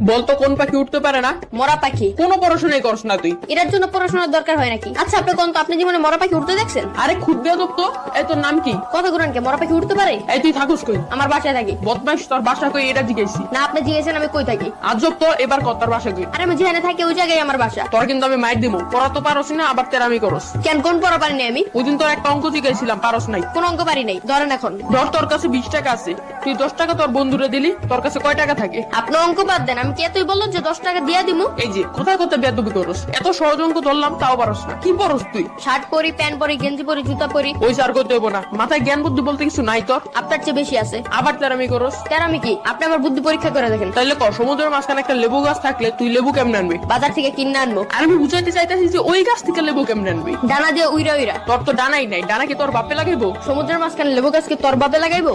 বলতো কোন পাখি উঠতে পারে না? মরা পাখি। কোনো পড়াশোনাই করছ না তুই। এটার জন্য পড়াশোনার দরকার হয় নাকি? আচ্ছা আপনি কোন তো আপনি জীবনে মরা পাখি উঠতে দেখছেন? আরে খুদ বেয়াদব তো। এই তোর নাম কি? কথা গুরান কে মরা পাখি উঠতে পারে? এই তুই থাকুস কই? আমার বাসায় থাকি। বদমাইশ, তোর বাসা কই এটা জিজ্ঞেসি। না আপনি জিজ্ঞেসেন আমি কই থাকি। আজব তো, এবার কত তোর বাসা কই? আরে আমি যেখানে থাকি ওই জায়গায় আমার বাসা। তোর কিন্তু আমি মাইর দিমু। পড়া তো পারস না, আবার তেরামি করস। কেন কোন পড়া পারিনি আমি? ওইদিন তোর একটা অঙ্ক জিজ্ঞাসিলাম, পারস নাই। কোন অঙ্ক পারি নাই? ধরেন এখন ধর তোর কাছে 20 টাকা আছে, তুই 10 টাকা তোর বন্ধুরে দিলি, তোর কাছে কয় টাকা থাকে? আপনি অঙ্ক বাদ দেন, আমি কি এতই বললো যে 10 টাকা দিয়া দিমু? এই যে কোথায় কোথায় বেয়াদবি করস। এত সহজ অঙ্ক ধরলাম তাও পারস না। কি পড়স তুই? শার্ট পরি, প্যান্ট পরি, গেঞ্জি পরি, জুতা পরি। ওই স্যার করতে হইব না, মাথায় জ্ঞান বুদ্ধি বলতে কিছু নাই তোর। আপনার চেয়ে বেশি আছে। আবার তেরামি করস। তার আমি কি? আপনি আমার বুদ্ধি পরীক্ষা করে দেখেন। তাইলে ক, সমুদ্রের মাঝখানে একটা লেবু গাছ থাকলে তুই লেবু কেমনে আনবি? বাজার থেকে কিনে আনবো। আর আমি বুঝাইতে চাইতেছি যে ওই গাছ থেকে লেবু কেমনে আনবি। ডানা দিয়ে উইরা উইরা। তোর তো ডানাই নাই, ডানা কি তোর বাপে লাগাইবো? সমুদ্রের মাঝখানে লেবু গাছকে তোর বাপে লাগাইবো?